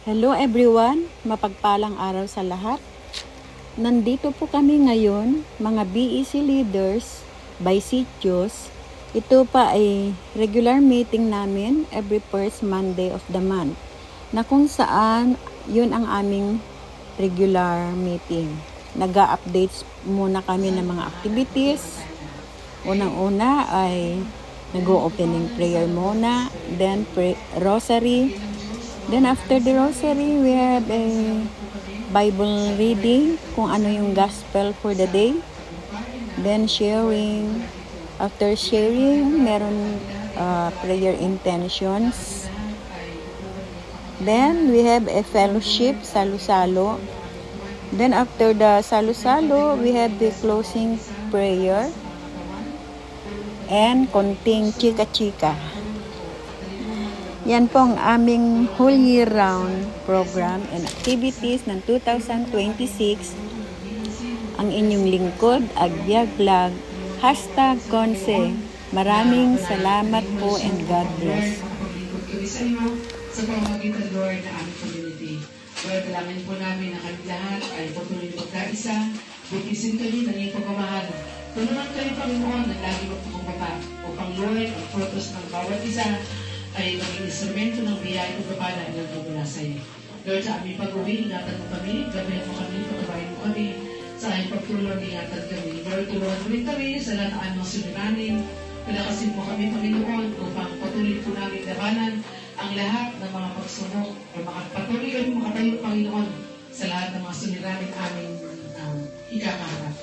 Hello everyone, mapagpalang araw sa lahat. Nandito po kami ngayon, mga BEC leaders by Sitios. Ito pa ay regular meeting namin every first Monday of the month, na kung saan yun ang aming regular meeting. Nag-updates muna kami ng mga activities. Unang-una ay nag-opening prayer muna, then rosary. Then after the rosary, we have a Bible reading, kung ano yung gospel for the day. Then sharing. After sharing, meron prayer intentions. Then we have a fellowship, salo-salo. Then after the salo-salo, we have the closing prayer and konting chika-chika. Yan po ang aming whole year round program and activities ng 2026. Ang inyong lingkod, Agbyag Vlog, #Conce. Maraming salamat po and God bless. Sa pamamagitan, Lord, na aming community. Lord, dalangin po namin na kami lahat ay patuloy na magkaisa. Butisin kami ng iyong pagmamahal. Tulungan kayo, Panginoon, ng lagi magpakumbaba upang, Lord, ang frutos ng bawat isa ay maging instrumento ng biyaya at pagpapala ng pagmula sa iyo. Lord, sa aming pag-uwi, ingatan mo kami, gabayan mo kami, patabayan mo kami, sa aming pagtulong, ingatan kami. Lord, tulungan mo rin kami sa lahat ng aming suliranin. Palakasin mo kami, Panginoon, upang patuloy po namin labanan ang lahat ng mga pagsubok o patuloy kami makatayo, Panginoon, sa lahat ng mga suliranin aming ikakaharap.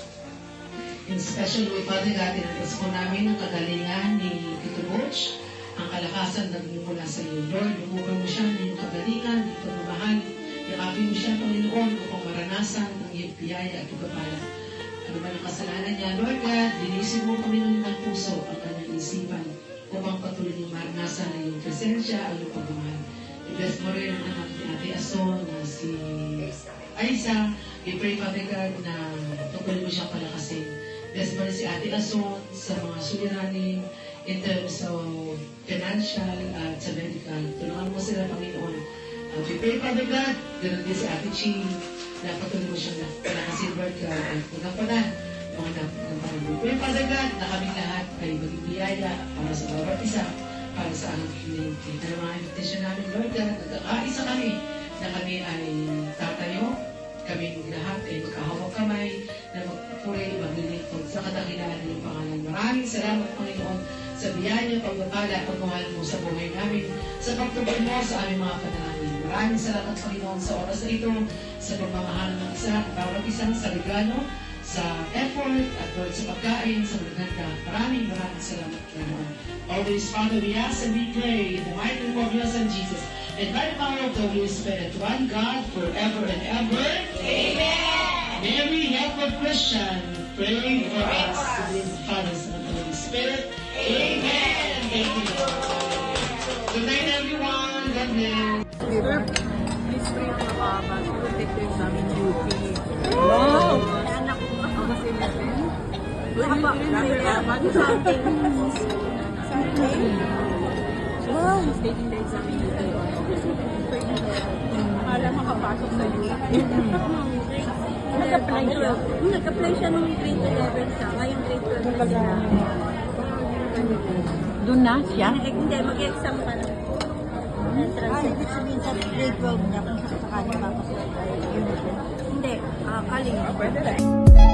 In special way, Father God, tinantas po namin ang kagalingan ni Tito Butch, ang kalakasan na mula sa iyo. Lord, lumugan mo siya ng iyong kagalingan, ng iyong pagmamahal. Yakapin mo siya, Panginoon, upang maranasan ng iyong biyaya at pagpapala. Ano man ang kasalanan niya, Lord God, linisin mo, Panginoon, ng puso ang kanyang isipan upang patuloy niyong maranasan ang iyong presensya, ang iyong pagmamahal. I-bless mo rin ang anak ni Ate Ason na si Aiza. We pray, Father God, na tutuloy mo siyang palakasin. Bless mo rin si Ate Ason sa mga suliranin, in terms of financial at sa medical. Tulungan mo sila, Panginoon. We pray, Father God, ganoon din si Ate Chi, na patuloy mo siya na silver God at punang pa na mga napagpapalong. We pray, Father God, na kami lahat ay maging biyaya para sa bawat isa, para sa aming community. At mga invitation namin, Lord God, nagkakaisa kami na kami ay tatayo, kami lahat ay magkahawak kamay, na magpupuri, maglilingkod sa kadakilaan ng iyong pangalan. Maraming salamat, Panginoon, sa biyaya, pagpapala at pagmahal mo sa buhay namin, sa pagtubay mo sa aming mga panalangin. Maraming salamat, Panginoon, sa oras na ito, sa pagmamahal ng isa, bawat isang sa regalo, sa effort, at Lord, sa pagkain, sa maganda. Maraming salamat, Panginoon. Always, Father, we ask and we pray in the mighty name of your Son, Jesus, and by the power of the Holy Spirit, one God, forever and ever. Amen. Mary, help of Christian, pray for us in the Father, Son, and Holy Spirit. Amen. Thank you, Lord. Good night, everyone. God bless. Please pray for Papa. She will take the exam in UP. Wow! Anak ko ba? August 11. Bago sa ating Sunday. Wow! She's taking the exam in UP on August 11. Akala makapasok sa UP. Nag-apply siya. Nag-apply siya nung grade 11 siya. Ngayong grade 12 na siya. Doon na siya? Hindi, mag-exam pa na. Ibig sabihin sa grade 12 niya kung sa kanya tapos Hindi, college. Pwede rin.